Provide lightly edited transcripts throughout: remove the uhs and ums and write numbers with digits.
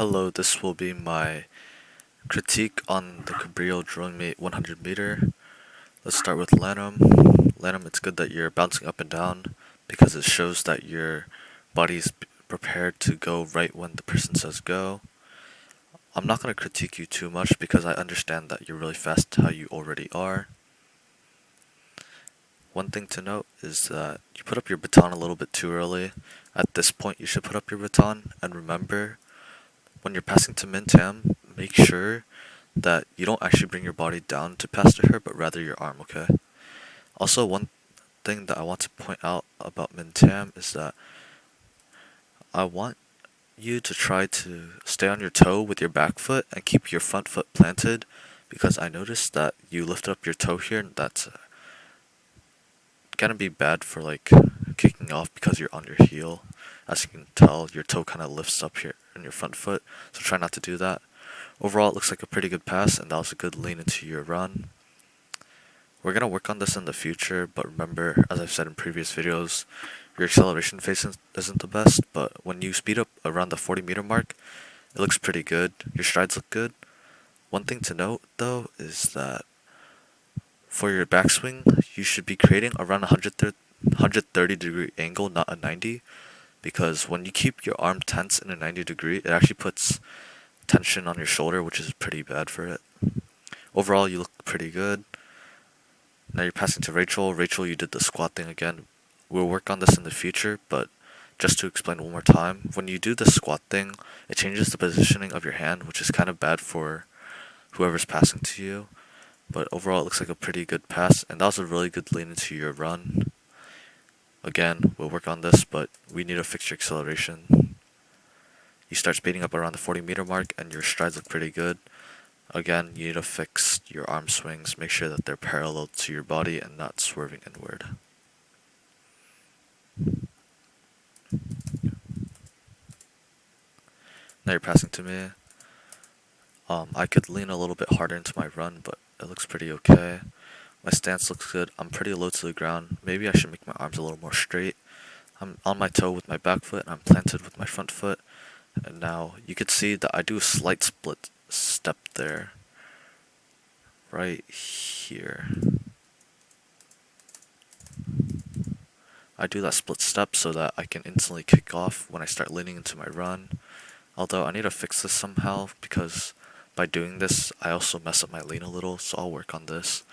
Hello, this will be my critique on the Cabrillo drilling mate 100 meter. Let's start with Lanham. Lanham, it's good that you're bouncing up and down because it shows that your body's prepared to go right when the person says go. I'm not going to critique you too much because I understand that you're really fast how you already are. One thing to note is that you put up your baton a little bit too early. At this point, you should put up your baton, and remember, when you're passing to Min Tam, make sure that you don't actually bring your body down to pass to her, but rather your arm, okay? Also, one thing that I want to point out about Min Tam is that I want you to try to stay on your toe with your back foot and keep your front foot planted, because I noticed that you lift up your toe here, and that's gonna be bad for like kicking off because you're on your heel. As you can tell, your toe kind of lifts up here in your front foot, so try not to do that. Overall, it looks like a pretty good pass, and that was a good lean into your run. We're going to work on this in the future, but remember, as I've said in previous videos, your acceleration phase isn't the best, but when you speed up around the 40 meter mark, it looks pretty good. Your strides look good. One thing to note, though, is that for your backswing, you should be creating around a 130 degree angle, not a 90, because when you keep your arm tense in a 90 degree, it actually puts tension on your shoulder, which is pretty bad for it. Overall, you look pretty good. Now you're passing to Rachel. Rachel, you did the squat thing again. We'll work on this in the future, but just to explain one more time, when you do the squat thing, it changes the positioning of your hand, which is kind of bad for whoever's passing to you. But overall, it looks like a pretty good pass, and that was a really good lean into your run. Again, we'll work on this, but we need to fix your acceleration. You start speeding up around the 40 meter mark, and your strides look pretty good. Again, you need to fix your arm swings, make sure that they're parallel to your body and not swerving inward. Now you're passing to me. I could lean a little bit harder into my run, but it looks pretty okay. My stance looks good. I'm pretty low to the ground. Maybe I should make my arms a little more straight. I'm on my toe with my back foot, and I'm planted with my front foot. And now you could see that I do a slight split step there. Right here. I do that split step so that I can instantly kick off when I start leaning into my run. Although I need to fix this somehow, because by doing this I also mess up my lean a little, so I'll work on this.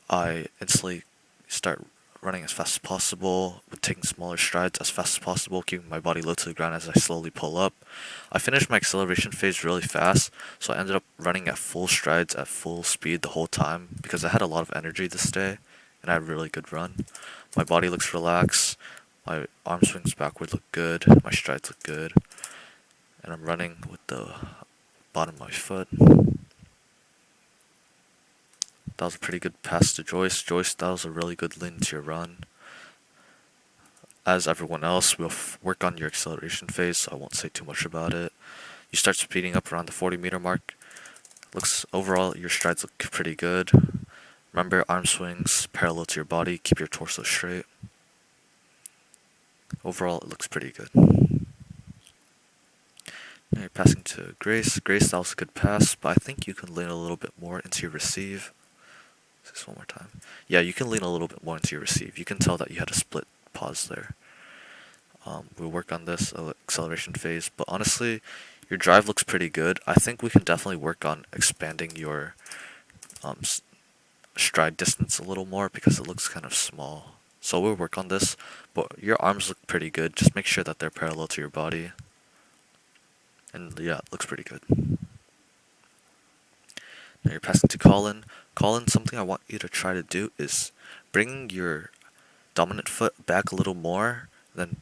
I instantly start running as fast as possible, with taking smaller strides as fast as possible, keeping my body low to the ground as I slowly pull up. I finished my acceleration phase really fast, so I ended up running at full strides at full speed the whole time because I had a lot of energy this day and I had a really good run. My body looks relaxed, my arm swings backward look good, my strides look good, and I'm running with the bottom of my foot. That was a pretty good pass to Joyce. Joyce, that was a really good lean to your run. As everyone else, we'll work on your acceleration phase, so I won't say too much about it. You start speeding up around the 40 meter mark. Looks overall, your strides look pretty good. Remember, arm swings parallel to your body, keep your torso straight. Overall, it looks pretty good. Now you're passing to Grace. Grace, that was a good pass, but I think you can lean a little bit more into your receive. This one more time. Yeah, you can lean a little bit more into your receive. You can tell that you had a split pause there. We'll work on this acceleration phase, but honestly, your drive looks pretty good. I think we can definitely work on expanding your stride distance a little more because it looks kind of small. So we'll work on this, but your arms look pretty good. Just make sure that they're parallel to your body. And yeah, it looks pretty good. Now you're passing to Colin. Colin, something I want you to try to do is bring your dominant foot back a little more, then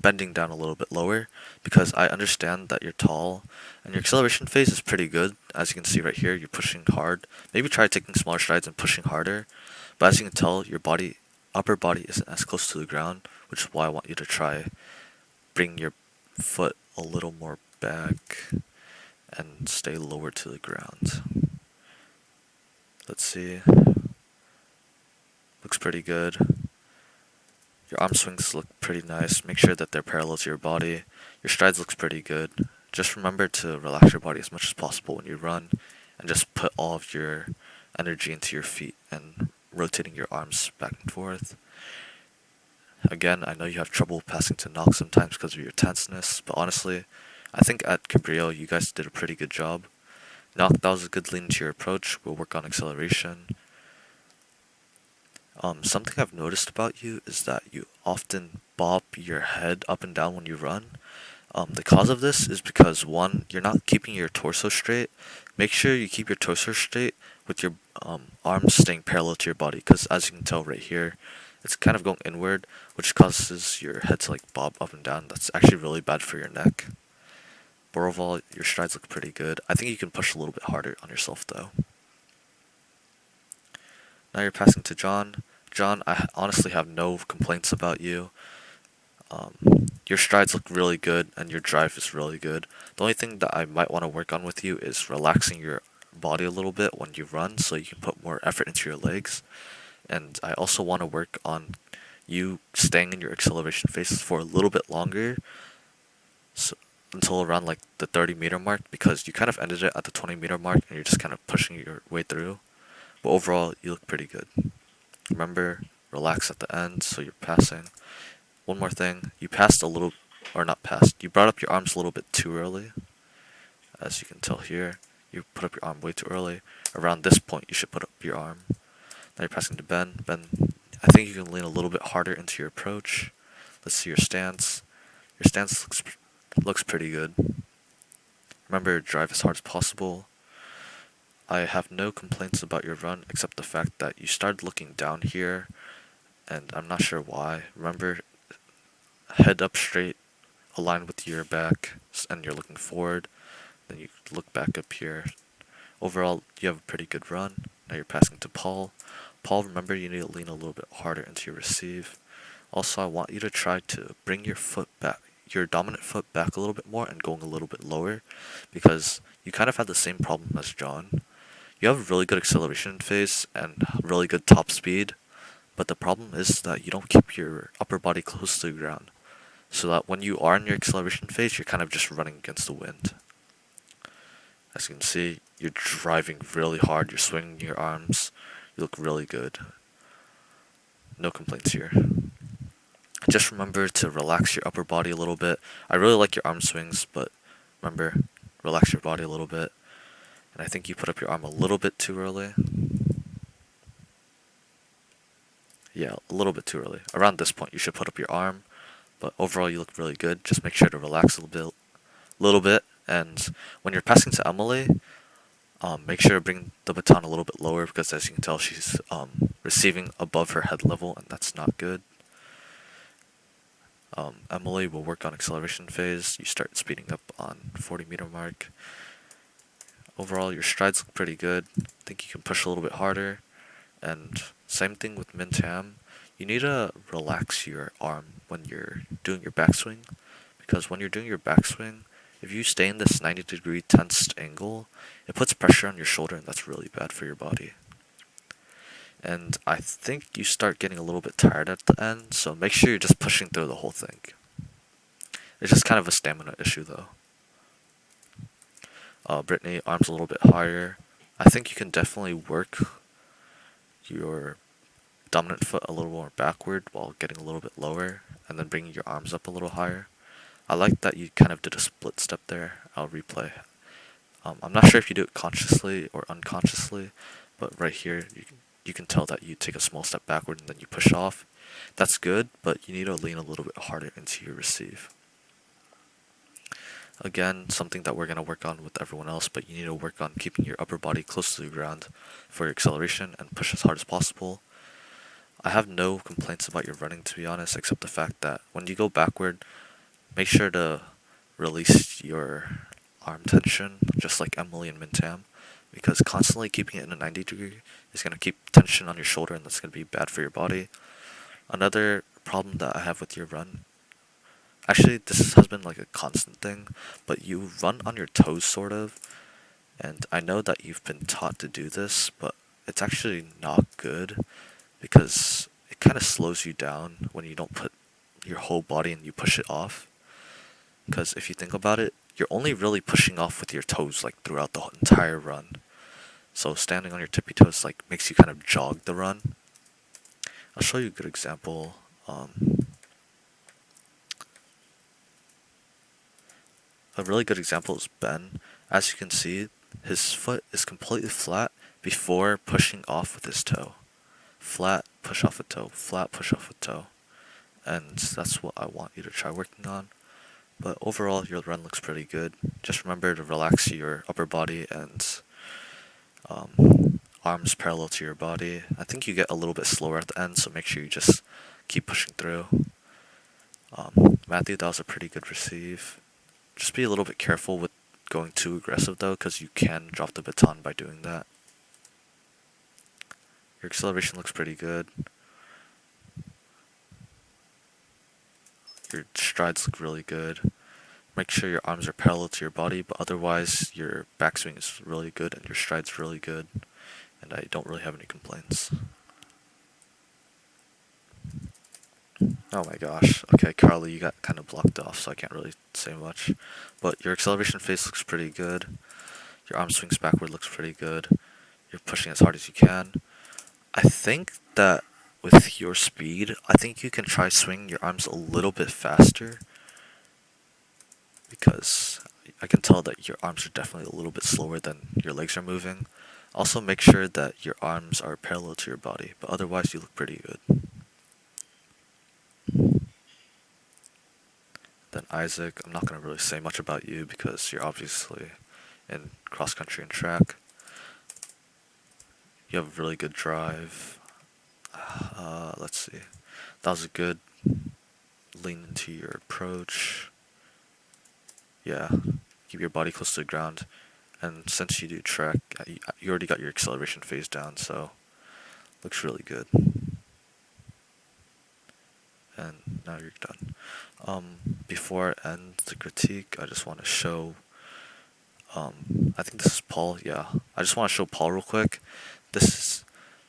bending down a little bit lower, because I understand that you're tall and your acceleration phase is pretty good. As you can see right here, you're pushing hard. Maybe try taking smaller strides and pushing harder, but as you can tell, your upper body isn't as close to the ground, which is why I want you to try bring your foot a little more back and stay lower to the ground. Let's see. Looks pretty good. Your arm swings look pretty nice. Make sure that they're parallel to your body. Your strides looks pretty good. Just remember to relax your body as much as possible when you run and just put all of your energy into your feet and rotating your arms back and forth. Again, I know you have trouble passing to knock sometimes because of your tenseness, but honestly, I think at Cabrillo you guys did a pretty good job. Knock, that was a good lean to your approach. We'll work on acceleration. Something I've noticed about you is that you often bob your head up and down when you run. The cause of this is because one, you're not keeping your torso straight. Make sure you keep your torso straight with your arms staying parallel to your body, because as you can tell right here, it's kind of going inward, which causes your head to like bob up and down. That's actually really bad for your neck. But overall, your strides look pretty good. I think you can push a little bit harder on yourself though. Now you're passing to John. John, I honestly have no complaints about you. Um, your strides look really good and your drive is really good. The only thing that I might want to work on with you is relaxing your body a little bit when you run so you can put more effort into your legs. And I also want to work on you staying in your acceleration phase for a little bit longer, so, until around like the 30-meter mark, because you kind of ended it at the 20-meter mark and you're just kind of pushing your way through. But overall, you look pretty good. Remember, relax at the end so you're passing. One more thing, you passed a little, or not passed, you brought up your arms a little bit too early. As you can tell here, you put up your arm way too early. Around this point, you should put up your arm. Now you're passing to Ben. Ben, I think you can lean a little bit harder into your approach. Let's see your stance. Your stance looks pretty good. Remember, drive as hard as possible. I have no complaints about your run except the fact that you started looking down here, and I'm not sure why. Remember, head up straight, align with your back, and you're looking forward. Then you look back up here. Overall, you have a pretty good run. Now you're passing to Paul. Paul, remember you need to lean a little bit harder into your receive. Also, I want you to try to bring your foot back, your dominant foot back a little bit more and going a little bit lower, because you kind of had the same problem as John. You have a really good acceleration phase and really good top speed, but the problem is that you don't keep your upper body close to the ground, so that when you are in your acceleration phase, you're kind of just running against the wind. As you can see, you're driving really hard, you're swinging your arms, you look really good. No complaints here. Just remember to relax your upper body a little bit. I really like your arm swings, but remember, relax your body a little bit. And I think you put up your arm a little bit too early. Yeah, a little bit too early. Around this point, you should put up your arm, but overall you look really good. Just make sure to relax a little bit. And when you're passing to Emily, make sure to bring the baton a little bit lower, because as you can tell, she's receiving above her head level, and that's not good. Emily will work on acceleration phase. You start speeding up on 40-meter mark. Overall, your strides look pretty good. I think you can push a little bit harder. And same thing with Min Tam. You need to relax your arm when you're doing your backswing, because when you're doing your backswing, if you stay in this 90-degree tensed angle, it puts pressure on your shoulder, and that's really bad for your body. And I think you start getting a little bit tired at the end, so make sure you're just pushing through the whole thing. It's just kind of a stamina issue though. Brittany, arms a little bit higher. I think you can definitely work your dominant foot a little more backward while getting a little bit lower, and then bringing your arms up a little higher. I like that you kind of did a split step there. I'll replay. I'm not sure if you do it consciously or unconsciously, but right here you can tell that you take a small step backward and then you push off. That's good, but you need to lean a little bit harder into your receive. Again, something that we're going to work on with everyone else, but you need to work on keeping your upper body close to the ground for your acceleration and push as hard as possible. I have no complaints about your running, to be honest, except the fact that when you go backward, make sure to release your arm tension, just like Emily and Min Tam, because constantly keeping it in a 90 degree is going to keep tension on your shoulder, and that's going to be bad for your body. Another problem that I have with your run, actually this has been like a constant thing, but you run on your toes sort of, and I know that you've been taught to do this, but it's actually not good, because it kind of slows you down when you don't put your whole body and you push it off. Because if you think about it, you're only really pushing off with your toes like throughout the entire run. So standing on your tippy toes like makes you kind of jog the run. I'll show you a good example. A really good example is Ben. As you can see, his foot is completely flat before pushing off with his toe. Flat, push off a toe, flat, push off a toe. And that's what I want you to try working on. But overall, your run looks pretty good. Just remember to relax your upper body and arms parallel to your body. I think you get a little bit slower at the end, so make sure you just keep pushing through. Matthew, that was a pretty good receive. Just be a little bit careful with going too aggressive though, because you can drop the baton by doing that. Your acceleration looks pretty good. Your strides look really good. Make sure your arms are parallel to your body, but otherwise your backswing is really good and your stride's really good. And I don't really have any complaints. Oh my gosh. Okay, Carly, you got kind of blocked off, so I can't really say much. But your acceleration phase looks pretty good. Your arm swings backward looks pretty good. You're pushing as hard as you can. I think that with your speed, I think you can try swinging your arms a little bit faster. Because I can tell that your arms are definitely a little bit slower than your legs are moving. Also make sure that your arms are parallel to your body, but otherwise you look pretty good. Then Isaac, I'm not going to really say much about you because you're obviously in cross country and track. You have a really good drive. Let's see. That was a good lean into your approach. Yeah, keep your body close to the ground. And since you do track, you already got your acceleration phase down, so looks really good. And now you're done. Before I end the critique, I just want to show. I think this is Paul. Yeah, I just want to show Paul real quick. This is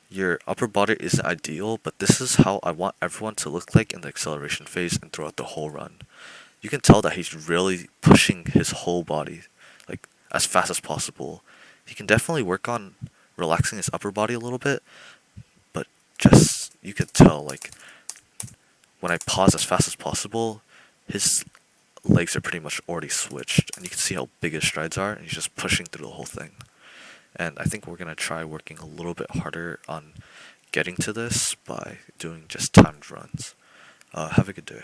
your upper body isn't ideal, but this is how I want everyone to look like in the acceleration phase and throughout the whole run. You can tell that he's really pushing his whole body, like as fast as possible. He can definitely work on relaxing his upper body a little bit, but just you could tell like when I pause as fast as possible, his legs are pretty much already switched, and you can see how big his strides are, and he's just pushing through the whole thing. And I think we're gonna try working a little bit harder on getting to this by doing just timed runs. Have a good day.